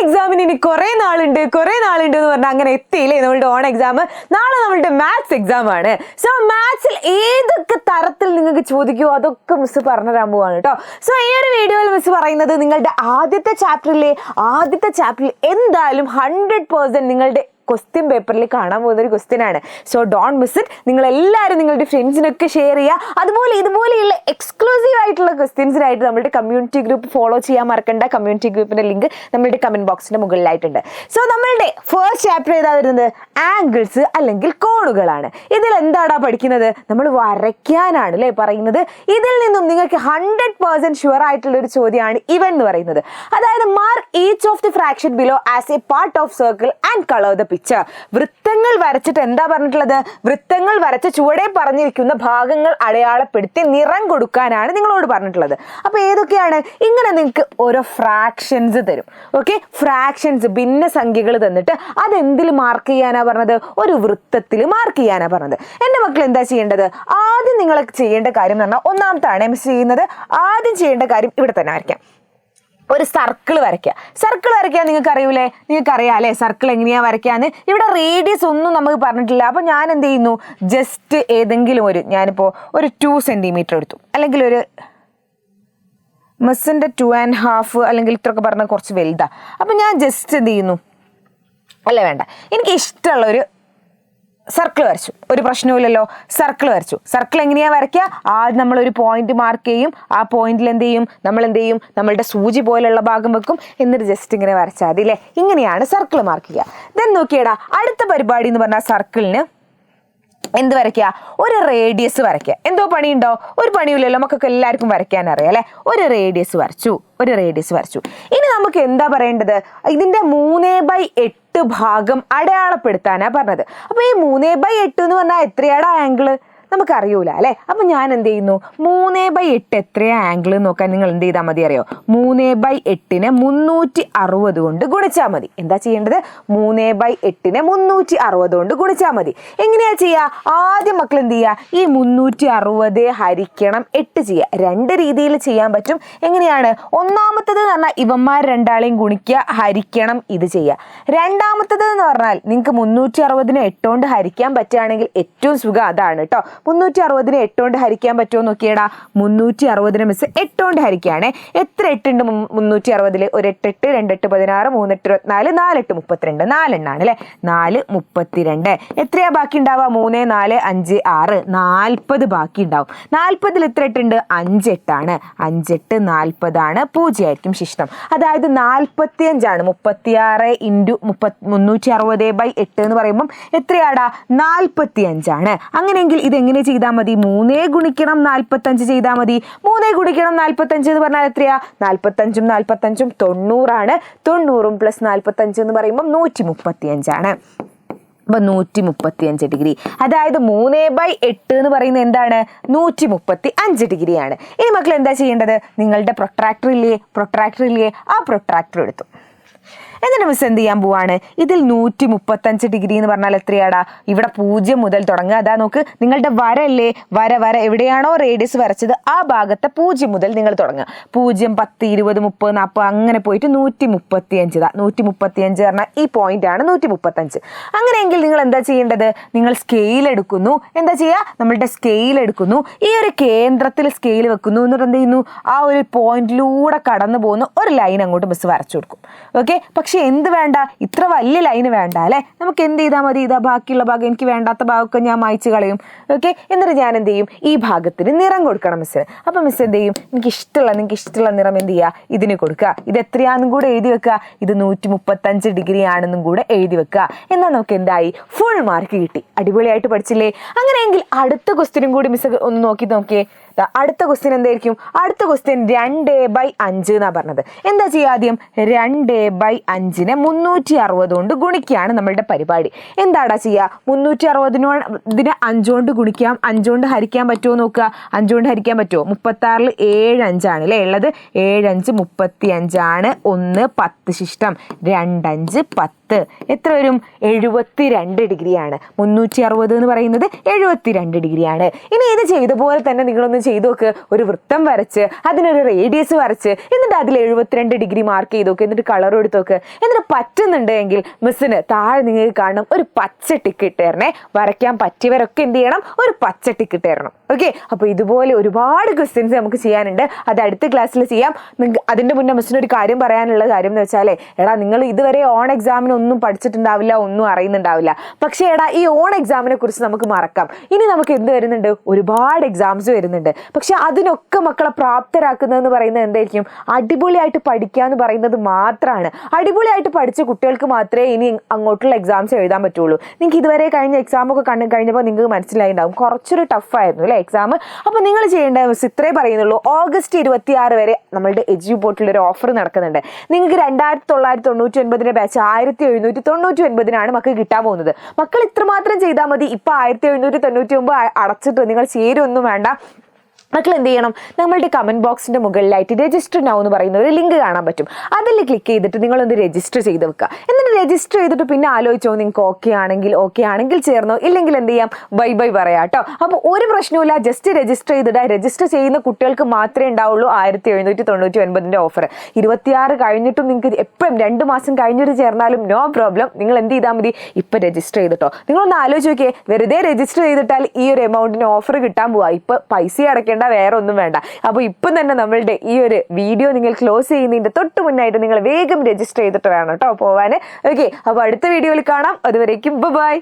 എക്സാമിന് ഇനി കുറേ നാളുണ്ട് എന്ന് പറഞ്ഞാൽ അങ്ങനെ എത്തിയില്ലേ നമ്മളുടെ ഓൺ എക്സാം. നാളെ നമ്മളുടെ മാത്സ് എക്സാം ആണ്. സോ മാത്സിൽ ഏതൊക്കെ തരത്തിൽ നിങ്ങൾക്ക് ചോദിക്കുമോ അതൊക്കെ മിസ് പറഞ്ഞുതരാൻ പോവാണ് കേട്ടോ. സോ ഈ ഒരു വീഡിയോയിൽ മിസ് പറയുന്നത് നിങ്ങളുടെ ആദ്യത്തെ ചാപ്റ്ററിൽ എന്തായാലും 100% നിങ്ങളുടെ ക്വസ്റ്റ്യൻ പേപ്പറിൽ കാണാൻ പോകുന്ന ഒരു ക്വസ്റ്റ്യൻ ആണ്. So don't miss it. നിങ്ങൾ എല്ലാവരും നിങ്ങളുടെ ഫ്രണ്ട്സിനൊക്കെ ഷെയർ ചെയ്യുക. അതുപോലെ ഇതുപോലെയുള്ള എക്സ്ക്ലൂസീവ് ആയിട്ടുള്ള ക്വസ്റ്റ്യൻസിനായിട്ട് നമ്മുടെ കമ്മ്യൂണിറ്റി ഗ്രൂപ്പ് ഫോളോ ചെയ്യാൻ മറക്കണ്ട. കമ്മ്യൂണിറ്റി ഗ്രൂപ്പിന്റെ ലിങ്ക് നമ്മുടെ കമന്റ് ബോക്സിന്റെ മുകളിലായിട്ടുണ്ട്. സോ നമ്മളുടെ ഫസ്റ്റ് ചാപ്റ്റർ ഏതാ വരുന്നത്? ആംഗിൾസ് അല്ലെങ്കിൽ കോണുകളാണ്. ഇതിൽ എന്താടാ പഠിക്കുന്നത്? നമ്മൾ വരയ്ക്കാനാണ് അല്ലേ പറയുന്നത്. ഇതിൽ നിന്നും നിങ്ങൾക്ക് 100% ഷുവർ ആയിട്ടുള്ള ഒരു ചോദ്യമാണ് ഇവൻ എന്ന് പറയുന്നത്. അതായത് mark each of the fraction below as A part of circle and colour the picture. വൃത്തങ്ങൾ വരച്ചിട്ട് എന്താ പറഞ്ഞിട്ടുള്ളത്? വൃത്തങ്ങൾ വരച്ച് ചുവടെ പറഞ്ഞിരിക്കുന്ന ഭാഗങ്ങൾ അടയാളപ്പെടുത്തി നിറം കൊടുക്കാനാണ് നിങ്ങളോട് പറഞ്ഞിട്ടുള്ളത്. അപ്പൊ ഏതൊക്കെയാണ്? ഇങ്ങനെ നിങ്ങൾക്ക് ഓരോ ഫ്രാക്ഷൻസ് തരും. ഓക്കെ, ഫ്രാക്ഷൻസ് ഭിന്നസംഖ്യകൾ തന്നിട്ട് അതെന്തിൽ മാർക്ക് ചെയ്യാനാ പറഞ്ഞത്? ഒരു വൃത്തത്തിൽ മാർക്ക് ചെയ്യാനാ പറഞ്ഞത്. എൻ്റെ മക്കൾ എന്താ ചെയ്യേണ്ടത്? ആദ്യം നിങ്ങൾ ചെയ്യേണ്ട കാര്യം എന്ന് പറഞ്ഞാൽ ഒന്നാമത്താണ് മിസ് ചെയ്യുന്നത്. ആദ്യം ചെയ്യേണ്ട കാര്യം ഇവിടെ തന്നെ വരയ്ക്കാം. ഒരു സർക്കിൾ വരയ്ക്കുക. സർക്കിൾ വരയ്ക്കാൻ നിങ്ങൾക്ക് അറിയൂലേ? നിങ്ങൾക്ക് അറിയാം അല്ലേ സർക്കിൾ എങ്ങനെയാണ് വരയ്ക്കാന്ന്? ഇവിടെ റേഡിയസ് ഒന്നും നമുക്ക് പറഞ്ഞിട്ടില്ല. അപ്പോൾ ഞാൻ എന്ത് ചെയ്യുന്നു? ജസ്റ്റ് ഏതെങ്കിലും ഞാനിപ്പോൾ ഒരു 2 സെൻറ്റിമീറ്റർ എടുത്തു, അല്ലെങ്കിൽ ഒരു മിസ്സിൻ്റെ 2.5 അല്ലെങ്കിൽ ഇത്രയൊക്കെ പറഞ്ഞാൽ കുറച്ച് വലുതാണ്. അപ്പം ഞാൻ ജസ്റ്റ് എന്ത് ചെയ്യുന്നു? വേണ്ട, എനിക്ക് ഇഷ്ടമുള്ളൊരു സർക്കിൾ വരച്ചു. ഒരു പ്രശ്നവുമില്ലല്ലോ. സർക്കിൾ വരച്ചു. സർക്കിൾ എങ്ങനെയാണ് വരയ്ക്കുക? ആദ്യം നമ്മളൊരു പോയിന്റ് മാർക്ക് ചെയ്യും. ആ പോയിന്റിൽ എന്ത് ചെയ്യും? നമ്മളുടെ സൂചി പോലെയുള്ള ഭാഗം വെക്കും. എന്നിട്ട് ജസ്റ്റ് ഇങ്ങനെ വരച്ചാൽ മതി അല്ലേ? ഇങ്ങനെയാണ് സർക്കിൾ മാർക്ക് ചെയ്യുക. ദെൻ നോക്കിയടാ, അടുത്ത പരിപാടി എന്ന് പറഞ്ഞാൽ സർക്കിളിന് എന്ത് വരയ്ക്കുക? ഒരു റേഡിയസ് വരയ്ക്കുക. എന്തോ പണിയുണ്ടോ? ഒരു പണിയില്ലല്ലോ, നമുക്കൊക്കെ എല്ലാവർക്കും വരയ്ക്കാൻ അറിയാം അല്ലേ? ഒരു റേഡിയസ് വരച്ചു. ഇനി നമുക്ക് എന്താ പറയേണ്ടത്? ഇതിന്റെ 3/8 ഭാഗം അടയാളപ്പെടുത്താനാ പറഞ്ഞത്. അപ്പൊ ഈ 3/8 എന്ന് പറഞ്ഞാൽ എത്രയാടാ ആംഗിള്? നമുക്ക് അറിയൂല അല്ലെ? അപ്പൊ ഞാൻ എന്ത് ചെയ്യുന്നു? 3/8 എത്രയാ ആംഗിൾ നോക്കാൻ നിങ്ങൾ എന്ത് ചെയ്താൽ മതി അറിയോ? 3/8നെ 360 കൊണ്ട് ഗുണിച്ചാൽ മതി. എന്താ ചെയ്യേണ്ടത്? 3/8നെ 360 കൊണ്ട് ഗുണിച്ചാൽ മതി. എങ്ങനെയാ ചെയ്യാ? ആദ്യം മക്കൾ എന്ത് ചെയ്യുക? ഈ 360 ഹരിക്കണം 8 ചെയ്യുക. 2 രീതിയിൽ ചെയ്യാൻ പറ്റും. എങ്ങനെയാണ്? ഒന്നാമത്തത് എന്ന് പറഞ്ഞാൽ ഇവന്മാർ രണ്ടാളെയും ഗുണിക്കുക, ഹരിക്കണം ഇത് ചെയ്യുക. രണ്ടാമത്തത് എന്ന് പറഞ്ഞാൽ നിങ്ങൾക്ക് 360നെ 8 കൊണ്ട് ഹരിക്കാൻ പറ്റുകയാണെങ്കിൽ ഏറ്റവും സുഖം അതാണ് കേട്ടോ. 360നെ 8 കൊണ്ട് ഹരിക്കാൻ പറ്റുമോ നോക്കിയടാ. 360നെ മിസ് 8 കൊണ്ട് ഹരിക്കുകയാണേ. എത്ര 8 ഉണ്ട് 360? ഒരു 8 8 2 8 16 3 8 24 4 8 32 4 എണ്ണാണ് അല്ലേ? 4 32. എത്രയാ ബാക്കി ഉണ്ടാവുക? 3 4 5 6 40 ബാക്കി ഉണ്ടാവും. 40ൽ എത്ര 8 ഉണ്ട്? 5 8 ആണ്. 5 8 40 ആണ്. 0 ആയിരിക്കും ശിഷ്ടം. അതായത് 45 ആണ്. 36 × 360/8 എന്ന് പറയുമ്പം എത്രയാടാ? 45 ആണ്. അങ്ങനെയെങ്കിൽ ഇതെങ്ങനെ ചെയ്താൽ മതി? 3 ഗുണിക്കണം 45 ചെയ്താൽ മതി. 3 ഗുണിക്കണം 45 എന്ന് പറഞ്ഞാൽ എത്രയാ? 45ഉം 45ഉം 90 ആണ്. 90ഉം + 45 എന്ന് പറയുമ്പോൾ 135 ആണ്. അപ്പൊ 135 ഡിഗ്രി. അതായത് 3/8 എന്ന് പറയുന്നത് എന്താണ്? 135 ഡിഗ്രിയാണ്. ഇനി മക്കൾ എന്താ ചെയ്യേണ്ടത്? നിങ്ങളുടെ പ്രൊട്രാക്ടർ ഇല്ലേ? ആ പ്രൊട്രാക്ടർ എടുത്തു. എന്നിട്ട് മിസ് എന്ത് ചെയ്യാൻ പോവാണ്? ഇതിൽ 135 ഡിഗ്രി എന്ന് പറഞ്ഞാൽ എത്രയാടാ? ഇവിടെ 0 മുതൽ തുടങ്ങുക. അതാ നോക്ക്, നിങ്ങളുടെ വര അല്ലേ? വര എവിടെയാണോ റേഡിയസ് വരച്ചത് ആ ഭാഗത്തെ 0 മുതൽ നിങ്ങൾ തുടങ്ങുക. 0 10 20 30 40 അങ്ങനെ പോയിട്ട് 135. 135 പറഞ്ഞാൽ ഈ പോയിന്റ് ആണ് 135. അങ്ങനെയെങ്കിൽ നിങ്ങൾ എന്താ ചെയ്യേണ്ടത്? നിങ്ങൾ സ്കെയിൽ എടുക്കുന്നു. എന്താ ചെയ്യുക? നമ്മളുടെ സ്കെയിൽ എടുക്കുന്നു. ഈ ഒരു കേന്ദ്രത്തിൽ സ്കെയിൽ വെക്കുന്നു. എന്നിട്ട് എന്ത് ചെയ്യുന്നു? ആ ഒരു പോയിന്റിലൂടെ കടന്നു പോകുന്ന ഒരു ലൈൻ അങ്ങോട്ട് മിസ് വരച്ചു കൊടുക്കും. ഓക്കെ, പക്ഷെ എന്ത് വേണ്ട? ഇത്ര വലിയ ലൈന് വേണ്ട അല്ലെ? നമുക്ക് എന്ത് ചെയ്താൽ മതി? ഇതാ ബാക്കിയുള്ള ഭാഗം, എനിക്ക് വേണ്ടാത്ത ഭാഗമൊക്കെ ഞാൻ മായ്ച്ചു കളയും. ഓക്കെ, എന്നിട്ട് ഞാൻ എന്ത് ചെയ്യും? ഈ ഭാഗത്തിന് നിറം കൊടുക്കണം മിസ്. അപ്പൊ മിസ് എന്ത് ചെയ്യും? നിങ്ങൾക്ക് ഇഷ്ടമുള്ള നിറം എന്ത് ചെയ്യുക? ഇതിന് കൊടുക്കുക. ഇത് എത്രയാണെന്നും കൂടെ എഴുതി വെക്കുക. ഇത് 135 ഡിഗ്രി ആണെന്നും കൂടെ എഴുതി വെക്കുക. എന്നാൽ നമുക്ക് എന്തായി? ഫുൾ മാർക്ക് കിട്ടി. അടിപൊളിയായിട്ട് പഠിച്ചില്ലേ? അങ്ങനെയെങ്കിൽ അടുത്ത ക്വസ്റ്റ്യനും കൂടി മിസ് ഒന്ന് നോക്കിയേ. അടുത്ത ക്വസ്റ്റ്യൻ എന്തായിരിക്കും? അടുത്ത ക്വസ്റ്റ്യൻ 2/5 എന്നാ പറഞ്ഞത്. എന്താ ചെയ്യുക? ആദ്യം 2/5നെ 360 കൊണ്ട് ഗുണിക്കുകയാണ് നമ്മളുടെ പരിപാടി. എന്താടാ ചെയ്യുക? 360 5 കൊണ്ട് ഗുണിക്കാം. 5 കൊണ്ട് ഹരിക്കാൻ പറ്റുമോ നോക്കുക. 5 കൊണ്ട് ഹരിക്കാൻ പറ്റുമോ? 36ൽ 7 5 ആണ് അല്ലേ ഉള്ളത്? 7 5 35 ആണ്. 1 10 ശിഷ്ടം. 2 5 10. എത്ര വരും? 72 ഡിഗ്രിയാണ്. 360 എന്ന് പറയുന്നത് 72 ഡിഗ്രിയാണ്. ഇനി ഇത് ചെയ്ത പോലെ തന്നെ നിങ്ങളൊന്ന് ചെയ്തു നോക്ക്. ഒരു വൃത്തം വരച്ച് അതിനൊരു റേഡിയസ് വരച്ച് എന്നിട്ട് അതിൽ 72 ഡിഗ്രി മാർക്ക് ചെയ്ത് നോക്ക്. എന്നിട്ട് കളർ എടുത്ത് നോക്ക്. എന്നിട്ട് പറ്റുന്നുണ്ടെങ്കിൽ മിസ്സിന് താഴെ നിങ്ങൾക്ക് കാണണം ഒരു പച്ച ടിക്ക് ഇട്ട് തരണേ. വരയ്ക്കാൻ പറ്റിയവരൊക്കെ എന്ത് ചെയ്യണം? ഒരു പച്ച ടിക്ക് ഇട്ട് തരണം. ഓക്കെ, അപ്പോൾ ഇതുപോലെ ഒരുപാട് ക്വസ്റ്റ്യൻസ് നമുക്ക് ചെയ്യാനുണ്ട്. അത് അടുത്ത ക്ലാസ്സിൽ ചെയ്യാം. അതിൻ്റെ മുന്നേ മിസ്സിന് ഒരു കാര്യം പറയാനുള്ള കാര്യം എന്ന് വെച്ചാലേ, എടാ നിങ്ങൾ ഇതുവരെ ഓൺ എക്സാമിന് ഒന്നും പഠിച്ചിട്ടുണ്ടാവില്ല, ഒന്നും അറിയുന്നുണ്ടാവില്ല. പക്ഷേ എടാ ഈ ഓൺ എക്സാമിനെ കുറിച്ച് നമുക്ക് മറക്കാം. ഇനി നമുക്ക് എന്ത് വരുന്നുണ്ട്? ഒരുപാട് എക്സാംസ് വരുന്നുണ്ട്. പക്ഷെ അതിനൊക്കെ മക്കളെ പ്രാപ്തരാക്കുന്നതെന്ന് പറയുന്നത് എന്തായിരിക്കും? അടിപൊളിയായിട്ട് പഠിക്കുക എന്ന് പറയുന്നത് മാത്രമാണ്. അടിപൊളിയായിട്ട് പഠിച്ച കുട്ടികൾക്ക് മാത്രമേ ഇനി അങ്ങോട്ടുള്ള എക്സാംസ് എഴുതാൻ പറ്റുള്ളൂ. നിങ്ങൾക്ക് ഇതുവരെ കഴിഞ്ഞ എക്സാമൊക്കെ കഴിഞ്ഞപ്പോൾ നിങ്ങൾക്ക് മനസ്സിലായിട്ടുണ്ടാവും കുറച്ചൊരു ടഫായിരുന്നു അല്ലേ എക്സാം. അപ്പോൾ നിങ്ങൾ ചെയ്യേണ്ട ഇത്രേ പറയുന്നുള്ളൂ. ഓഗസ്റ്റ് 26 വരെ നമ്മളുടെ എഡ്യൂ പോർട്ടിൽ ഒരു ഓഫർ നടക്കുന്നുണ്ട്. നിങ്ങൾക്ക് 2999 ബാച്ച് 1799 മക്കൾ കിട്ടാൻ പോകുന്നത്. മക്കൾ ഇത്രമാത്രം ചെയ്താൽ മതി. ഇപ്പം 1799 അടച്ചിട്ട് നിങ്ങൾ ചേരുമൊന്നും വേണ്ട. മക്കൾ എന്ത് ചെയ്യണം? നമ്മളുടെ കമൻറ്റ് ബോക്സിൻ്റെ മുകളിലായിട്ട് രജിസ്റ്റർ നൗ എന്ന് പറയുന്ന ഒരു ലിങ്ക് കാണാൻ പറ്റും. അതിൽ ക്ലിക്ക് ചെയ്തിട്ട് നിങ്ങളൊന്ന് രജിസ്റ്റർ ചെയ്ത് വെക്കുക. എന്നിട്ട് രജിസ്റ്റർ ചെയ്തിട്ട് പിന്നെ ആലോചിച്ചോ, നിങ്ങൾക്ക് ഓക്കെ ആണെങ്കിൽ ചേർന്നോ, ഇല്ലെങ്കിൽ എന്ത് ചെയ്യാം? ബൈ ബൈ പറയാം കേട്ടോ. അപ്പോൾ ഒരു പ്രശ്നവുമില്ല, ജസ്റ്റ് രജിസ്റ്റർ ചെയ്തിട്ട് രജിസ്റ്റർ ചെയ്യുന്ന കുട്ടികൾക്ക് മാത്രമേ ഉണ്ടാവുള്ളൂ 1799 ഓഫർ. 26 കഴിഞ്ഞിട്ടും നിങ്ങൾക്ക് എപ്പോഴും 2 മാസം കഴിഞ്ഞിട്ട് ചേർന്നാലും നോ പ്രോബ്ലം. നിങ്ങൾ എന്ത് ചെയ്താൽ മതി? ഇപ്പം രജിസ്റ്റർ ചെയ്തിട്ടോ. നിങ്ങളൊന്ന് ആലോചിച്ച് നോക്കിയേ, വെറുതെ രജിസ്റ്റർ ചെയ്തിട്ടാൽ ഈ ഒരു എമൗണ്ടിന് ഓഫർ കിട്ടാൻ പോവാ. ഇപ്പം പൈസ അടയ്ക്കേണ്ട, വേറെ ഒന്നും വേണ്ട. അപ്പോൾ ഇപ്പം തന്നെ നമ്മളുടെ ഈ ഒരു വീഡിയോ നിങ്ങൾ ക്ലോസ് ചെയ്യുന്നതിൻ്റെ തൊട്ട് മുന്നായിട്ട് നിങ്ങൾ വേഗം രജിസ്റ്റർ ചെയ്തിട്ട് വേണം കേട്ടോ പോവാൻ. ഓക്കെ, അപ്പോൾ അടുത്ത വീഡിയോയിൽ കാണാം. അതുവരേക്കും ബൈ.